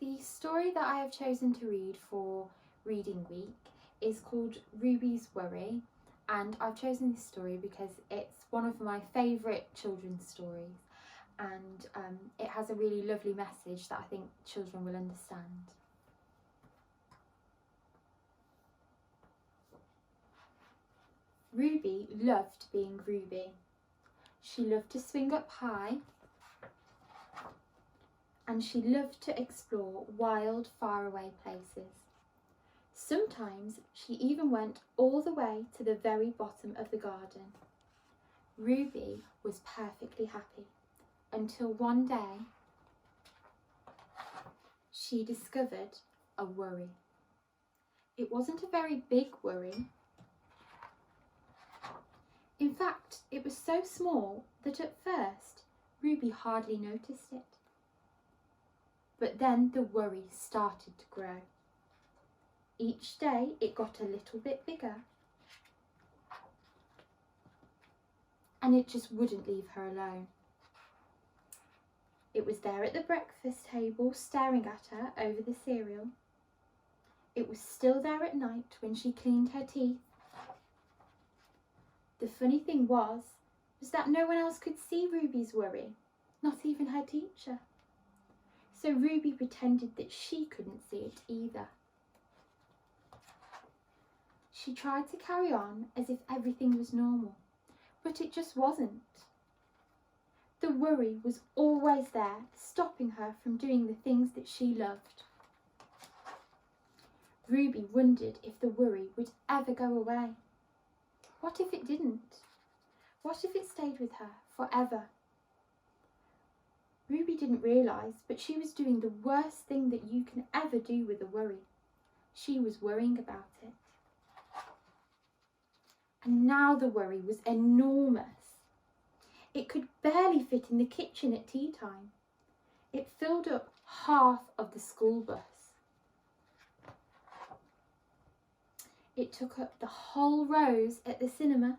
The story that I have chosen to read for Reading Week is called Ruby's Worry, and I've chosen this story because it's one of my favourite children's stories, and it has a really lovely message that I think children will understand. Ruby loved being Ruby. She loved to swing up high, and she loved to explore wild, faraway places. Sometimes she even went all the way to the very bottom of the garden. Ruby was perfectly happy until one day she discovered a worry. It wasn't a very big worry. In fact, it was so small that at first Ruby hardly noticed it. But then the worry started to grow. Each day it got a little bit bigger, and it just wouldn't leave her alone. It was there at the breakfast table staring at her over the cereal. It was still there at night when she cleaned her teeth. The funny thing was that no one else could see Ruby's worry, not even her teacher. So Ruby pretended that she couldn't see it either. She tried to carry on as if everything was normal, but it just wasn't. The worry was always there, stopping her from doing the things that she loved. Ruby wondered if the worry would ever go away. What if it didn't? What if it stayed with her forever? Ruby didn't realise, but she was doing the worst thing that you can ever do with a worry. She was worrying about it. And now the worry was enormous. It could barely fit in the kitchen at tea time. It filled up half of the school bus. It took up the whole rows at the cinema.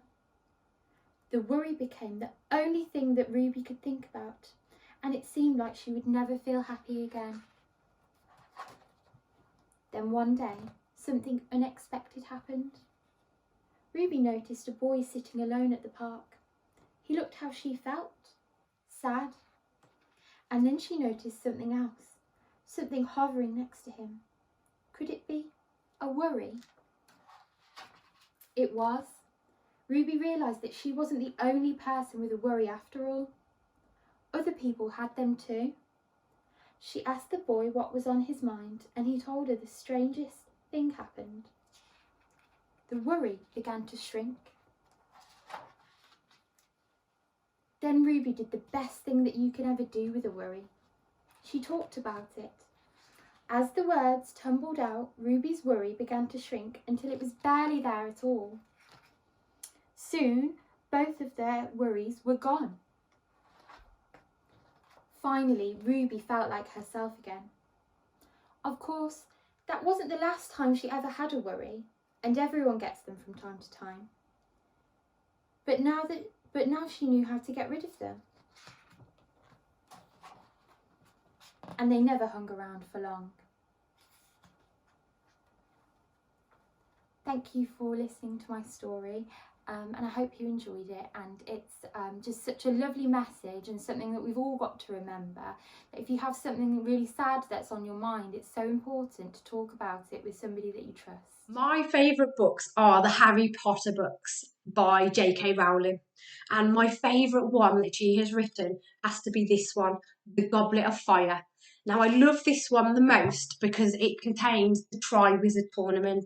The worry became the only thing that Ruby could think about, and it seemed like she would never feel happy again. Then one day, something unexpected happened. Ruby noticed a boy sitting alone at the park. He looked how she felt, sad. And then she noticed something else, something hovering next to him. Could it be a worry? It was. Ruby realised that she wasn't the only person with a worry after all. Other people had them too. She asked the boy what was on his mind, and he told her the strangest thing happened. The worry began to shrink. Then Ruby did the best thing that you can ever do with a worry. She talked about it. As the words tumbled out, Ruby's worry began to shrink until it was barely there at all. Soon, both of their worries were gone. Finally, Ruby felt like herself again. Of course, that wasn't the last time she ever had a worry, and everyone gets them from time to time. But now she knew how to get rid of them. And they never hung around for long. Thank you for listening to my story. And I hope you enjoyed it, and it's just such a lovely message and something that we've all got to remember, that if you have something really sad that's on your mind, it's so important to talk about it with somebody that you trust. My favourite books are the Harry Potter books by J.K. Rowling, and my favourite one that she has written has to be this one, The Goblet of Fire. Now I love this one the most because it contains the Triwizard Tournament,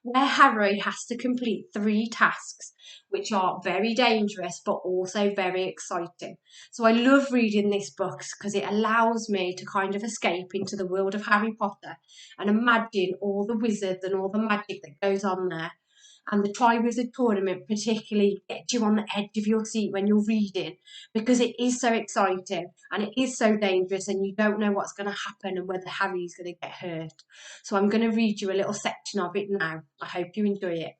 where Harry has to complete 3 tasks, which are very dangerous but also very exciting. So I love reading this book because it allows me to kind of escape into the world of Harry Potter and imagine all the wizards and all the magic that goes on there. And the Triwizard Tournament particularly gets you on the edge of your seat when you're reading, because it is so exciting and it is so dangerous and you don't know what's going to happen and whether Harry's going to get hurt. So I'm going to read you a little section of it now. I hope you enjoy it.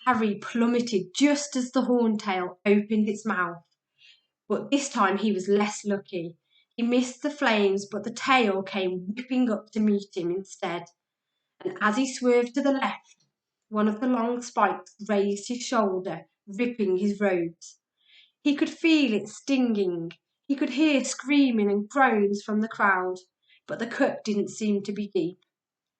Harry plummeted just as the horntail opened its mouth. But this time he was less lucky. He missed the flames, but the tail came whipping up to meet him instead. And as he swerved to the left, one of the long spikes grazed his shoulder, ripping his robes. He could feel it stinging. He could hear screaming and groans from the crowd, but the cut didn't seem to be deep.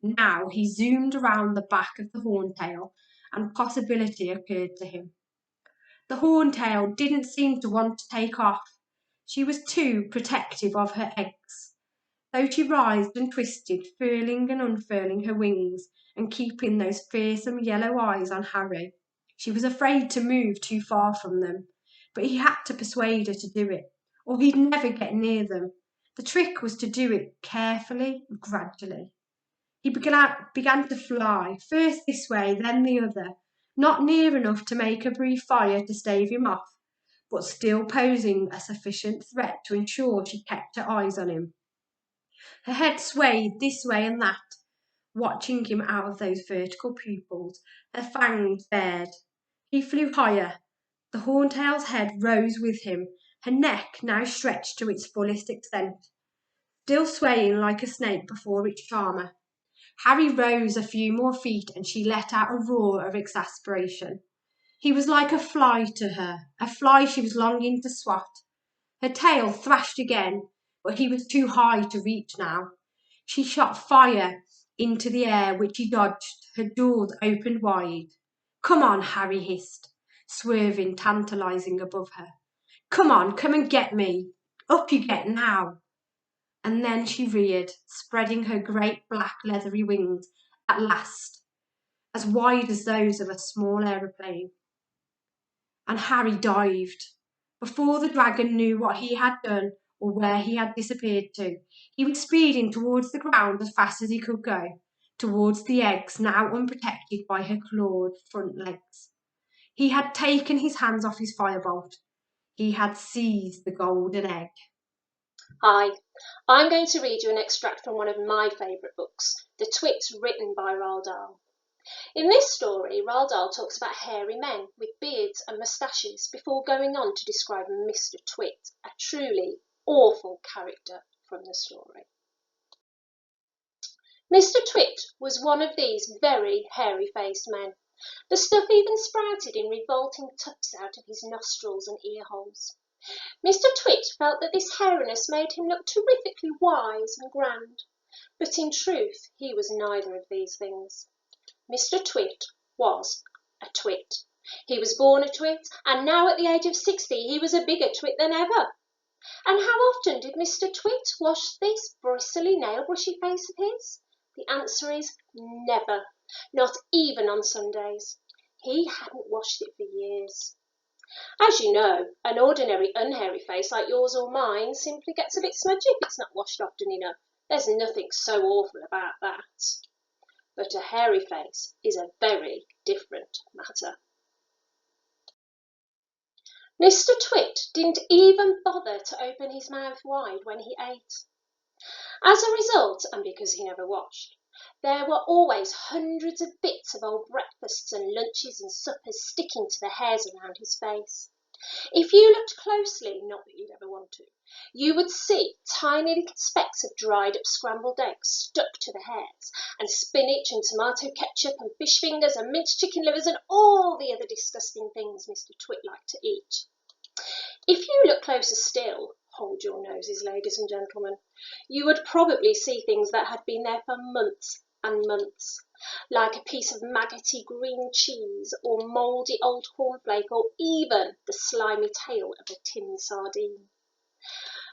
Now he zoomed around the back of the horntail, and possibility occurred to him. The horntail didn't seem to want to take off. She was too protective of her eggs. Though she writhed and twisted, furling and unfurling her wings and keeping those fearsome yellow eyes on Harry, she was afraid to move too far from them. But he had to persuade her to do it, or he'd never get near them. The trick was to do it carefully and gradually. He began to fly, first this way, then the other, not near enough to make a brief fire to stave him off, but still posing a sufficient threat to ensure she kept her eyes on him. Her head swayed this way and that, watching him out of those vertical pupils, her fangs bared. He flew higher. The horntail's head rose with him, her neck now stretched to its fullest extent, still swaying like a snake before its charmer. Harry rose a few more feet and she let out a roar of exasperation. He was like a fly to her, a fly she was longing to swat. Her tail thrashed again, but he was too high to reach now. She shot fire into the air, which he dodged, her jaws opened wide. "Come on," Harry hissed, swerving, tantalizing above her. "Come on, come and get me. Up you get now." And then she reared, spreading her great black leathery wings, at last, as wide as those of a small aeroplane. And Harry dived. Before the dragon knew what he had done or where he had disappeared to, he was speeding towards the ground as fast as he could go, towards the eggs, now unprotected by her clawed front legs. He had taken his hands off his firebolt. He had seized the golden egg. Hi, I'm going to read you an extract from one of my favourite books, The Twit, written by Roald Dahl. In this story, Roald Dahl talks about hairy men with beards and moustaches before going on to describe Mr. Twit, a truly awful character from the story. Mr. Twit was one of these very hairy-faced men. The stuff even sprouted in revolting tufts out of his nostrils and ear holes. Mr. Twit felt that this hairiness made him look terrifically wise and grand, but in truth he was neither of these things. Mr. Twit was a twit. He was born a twit, and now at the age of 60 he was a bigger twit than ever. And how often did Mr. Twit wash this bristly nail-brushy face of his? The answer is never, not even on Sundays. He hadn't washed it for years. As you know, an ordinary unhairy face like yours or mine simply gets a bit smudgy if it's not washed often enough. There's nothing so awful about that. But a hairy face is a very different matter. Mr. Twit didn't even bother to open his mouth wide when he ate. As a result, and because he never washed, there were always hundreds of bits of old breakfasts and lunches and suppers sticking to the hairs around his face. If you looked closely, not that you'd ever want to, you would see tiny little specks of dried up scrambled eggs stuck to the hairs, and spinach and tomato ketchup and fish fingers and minced chicken livers and all the other disgusting things Mr. Twit liked to eat. If you look closer still, hold your noses, ladies and gentlemen, you would probably see things that had been there for months and months, like a piece of maggoty green cheese or mouldy old cornflake or even the slimy tail of a tin sardine.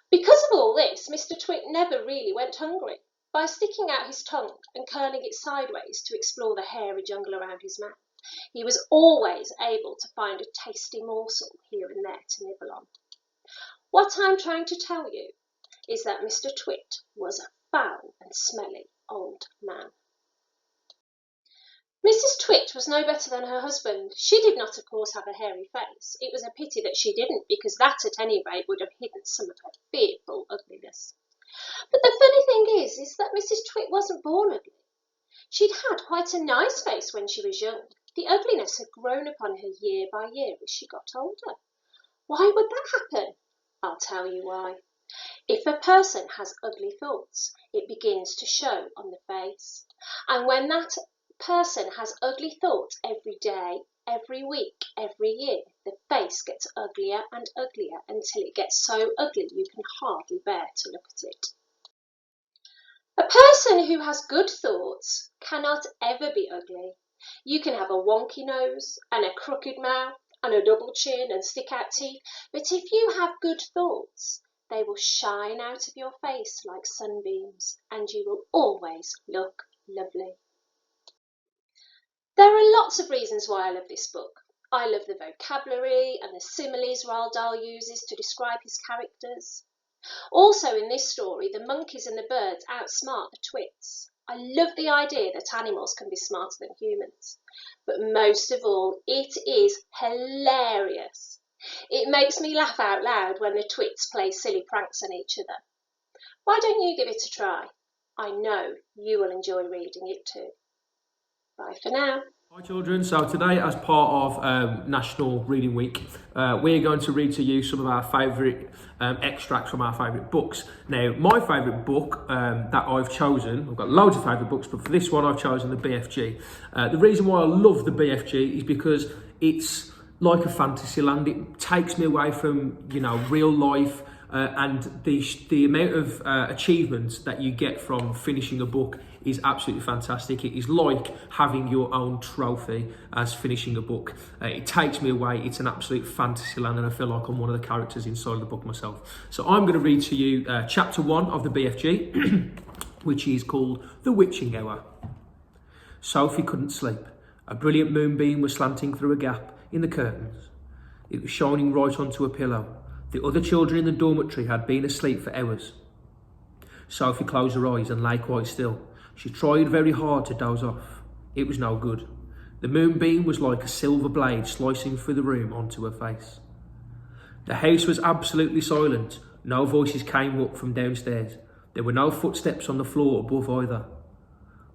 Because of all this, Mr. Twit never really went hungry. By sticking out his tongue and curling it sideways to explore the hairy jungle around his mouth, he was always able to find a tasty morsel here and there to nibble on. What I'm trying to tell you is that Mr. Twit was a foul and smelly old man. Mrs. Twit was no better than her husband. She did not, of course, have a hairy face. It was a pity that she didn't, because that, at any rate, would have hidden some of her fearful ugliness. But the funny thing is that Mrs. Twit wasn't born ugly. She'd had quite a nice face when she was young. The ugliness had grown upon her year by year as she got older. Why would that happen? I'll tell you why. If a person has ugly thoughts, it begins to show on the face. And when that person has ugly thoughts every day, every week, every year, the face gets uglier and uglier until it gets so ugly you can hardly bear to look at it. A person who has good thoughts cannot ever be ugly. You can have a wonky nose and a crooked mouth and a double chin and stick out teeth, but if you have good thoughts, they will shine out of your face like sunbeams and you will always look lovely. There are lots of reasons why I love this book. I love the vocabulary and the similes Roald Dahl uses to describe his characters. Also in this story, the monkeys and the birds outsmart the twits. I love the idea that animals can be smarter than humans. But most of all, it is hilarious. It makes me laugh out loud when the twits play silly pranks on each other. Why don't you give it a try? I know you will enjoy reading it too. Bye for now. Hi children, so today as part of National Reading Week, we're going to read to you some of our favourite extracts from our favourite books. Now, my favourite book that I've chosen, I've got loads of favourite books, but for this one I've chosen the BFG. The reason why I love the BFG is because it's like a fantasy land. It takes me away from, real life and the amount of achievements that you get from finishing a book is absolutely fantastic. It is like having your own trophy as finishing a book. It takes me away. It's an absolute fantasy land and I feel like I'm one of the characters inside the book myself. So I'm going to read to you chapter 1 of the BFG, which is called The Witching Hour. Sophie couldn't sleep. A brilliant moonbeam was slanting through a gap in the curtains. It was shining right onto her pillow. The other children in the dormitory had been asleep for hours. Sophie closed her eyes and lay quite still. She tried very hard to doze off. It was no good. The moonbeam was like a silver blade slicing through the room onto her face. The house was absolutely silent. No voices came up from downstairs. There were no footsteps on the floor above either.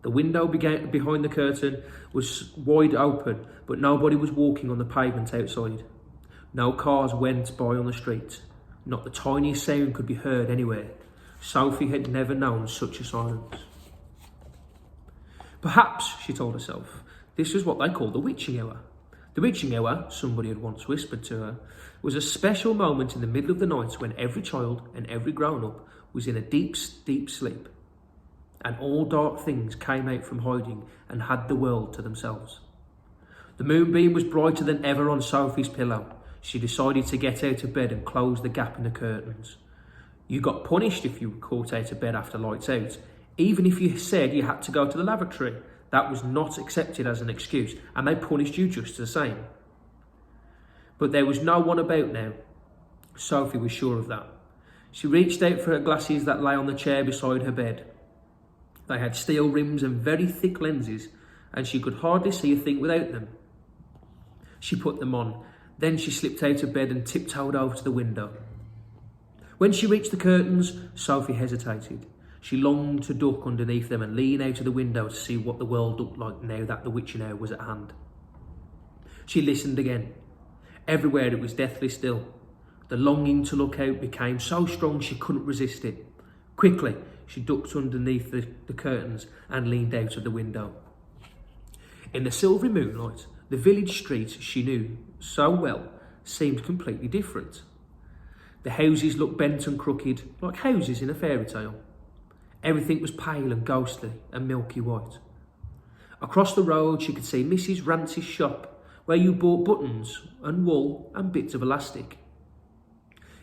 The window behind the curtain was wide open, but nobody was walking on the pavement outside. No cars went by on the street. Not the tiniest sound could be heard anywhere. Sophie had never known such a silence. Perhaps, she told herself, this was what they called the witching hour. The witching hour, somebody had once whispered to her, was a special moment in the middle of the night when every child and every grown-up was in a deep, deep sleep. And all dark things came out from hiding and had the world to themselves. The moonbeam was brighter than ever on Sophie's pillow. She decided to get out of bed and close the gap in the curtains. You got punished if you were caught out of bed after lights out, even if you said you had to go to the lavatory. That was not accepted as an excuse, and they punished you just the same. But there was no one about now. Sophie was sure of that. She reached out for her glasses that lay on the chair beside her bed. They had steel rims and very thick lenses, and she could hardly see a thing without them. She put them on. Then she slipped out of bed and tiptoed over to the window. When she reached the curtains, Sophie hesitated. She longed to duck underneath them and lean out of the window to see what the world looked like now that the witching hour was at hand. She listened again. Everywhere it was deathly still. The longing to look out became so strong she couldn't resist it. Quickly, she ducked underneath the curtains and leaned out of the window. In the silvery moonlight, the village street she knew so well seemed completely different. The houses looked bent and crooked, like houses in a fairy tale. Everything was pale and ghostly and milky white. Across the road she could see Mrs. Rance's shop, where you bought buttons and wool and bits of elastic.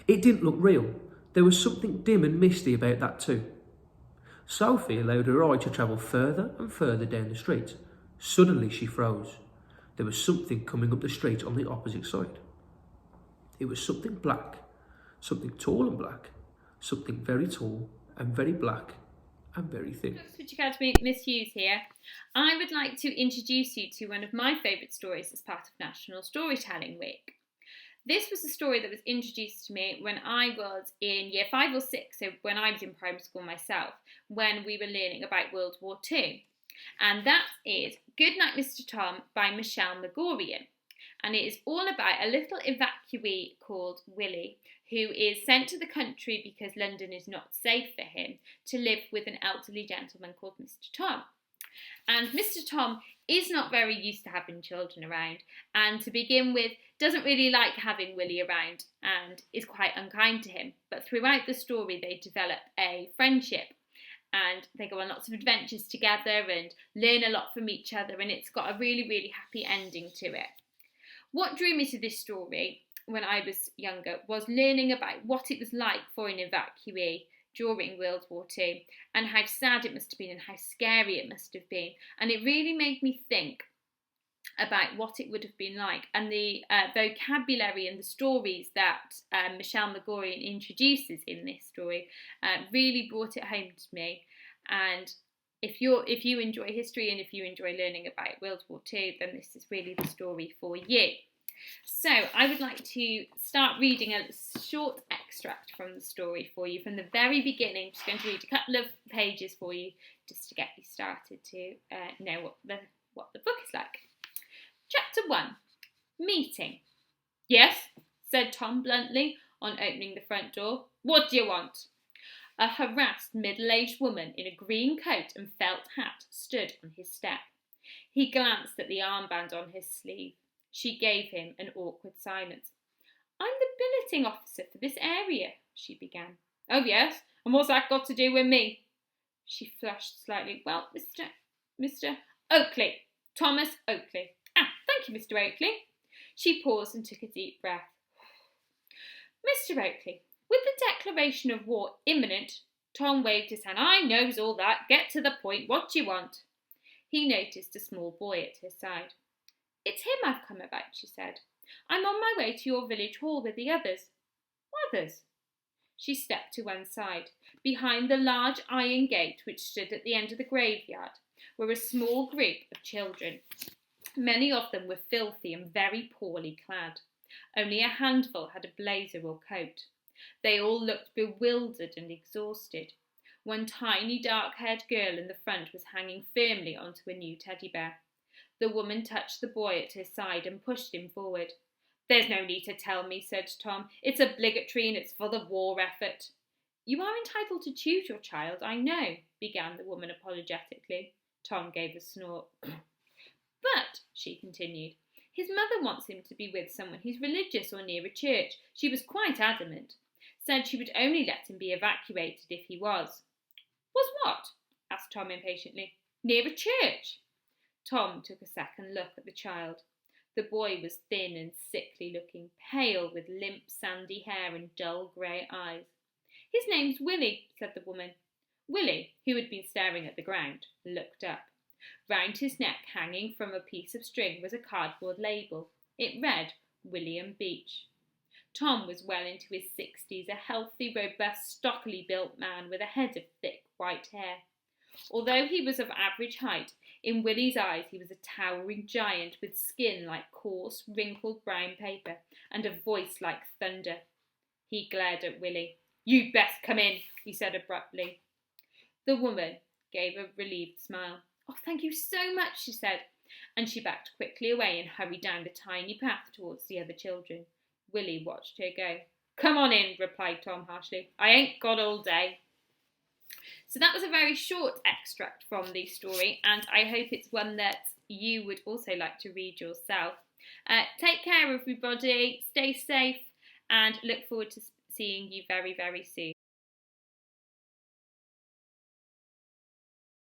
It didn't look real. There was something dim and misty about that too. Sophie allowed her eye to travel further and further down the street. Suddenly she froze. There was something coming up the street on the opposite side. It was something black, something tall and black, something very tall and very black and very thin. Bloxwich Academy, Miss Hughes here. I would like to introduce you to one of my favourite stories as part of National Storytelling Week. This was a story that was introduced to me when I was in year 5 or 6, so when I was in primary school myself, when we were learning about World War II. And that is Good Night, Mr. Tom by Michelle Megorian. and it is all about a little evacuee called Willie, who is sent to the country because London is not safe for him, to live with an elderly gentleman called Mr. Tom. And Mr. Tom is not very used to having children around, and to begin with doesn't really like having Willie around and is quite unkind to him. But throughout the story they develop a friendship and they go on lots of adventures together and learn a lot from each other, and it's got a really, really happy ending to it. What drew me to this story when I was younger was learning about what it was like for an evacuee during World War II and how sad it must have been and how scary it must have been. And it really made me think about what it would have been like, and the vocabulary and the stories that Michelle McGorian introduces in this story really brought it home to me. And if you enjoy history and if you enjoy learning about World War II, then this is really the story for you. So I would like to start reading a short extract from the story for you from the very beginning. Just going to read a couple of pages for you just to get you started to know what the book is like. Chapter 1. Meeting. Yes, said Tom bluntly on opening the front door. What do you want? A harassed middle-aged woman in a green coat and felt hat stood on his step. He glanced at the armband on his sleeve. She gave him an awkward silence. I'm the billeting officer for this area, she began. Oh, yes? And what's that got to do with me? She flushed slightly. Well, Mr. Oakley. Thomas Oakley. Ah, thank you, Mr. Oakley. She paused and took a deep breath. Mr. Oakley, with the declaration of war imminent, Tom waved his hand. I knows all that. Get to the point. What do you want? He noticed a small boy at his side. It's him I've come about, she said. I'm on my way to your village hall with the others. Others? She stepped to one side. Behind the large iron gate which stood at the end of the graveyard were a small group of children. Many of them were filthy and very poorly clad. Only a handful had a blazer or coat. They all looked bewildered and exhausted. One tiny dark-haired girl in the front was hanging firmly onto a new teddy bear. The woman touched the boy at his side and pushed him forward. There's no need to tell me, said Tom. It's obligatory and it's for the war effort. You are entitled to choose your child, I know, began the woman apologetically. Tom gave a snort. But, she continued, his mother wants him to be with someone who's religious or near a church. She was quite adamant. Said she would only let him be evacuated if he was. Was what? Asked Tom impatiently. Near a church. Tom took a second look at the child. The boy was thin and sickly looking, pale with limp sandy hair and dull grey eyes. His name's Willie, said the woman. Willie, who had been staring at the ground, looked up. Round his neck, hanging from a piece of string, was a cardboard label. It read, William Beach. Tom was well into his 60s, a healthy, robust, stockily built man with a head of thick white hair. Although he was of average height, in Willie's eyes he was a towering giant with skin like coarse, wrinkled brown paper and a voice like thunder. He glared at Willie. You'd best come in, he said abruptly. The woman gave a relieved smile. Oh, thank you so much, she said, and she backed quickly away and hurried down the tiny path towards the other children. Willie watched her go. Come on in, replied Tom harshly. I ain't got all day. So that was a very short extract from the story, and I hope it's one that you would also like to read yourself. Take care, everybody. Stay safe, and look forward to seeing you very, very soon.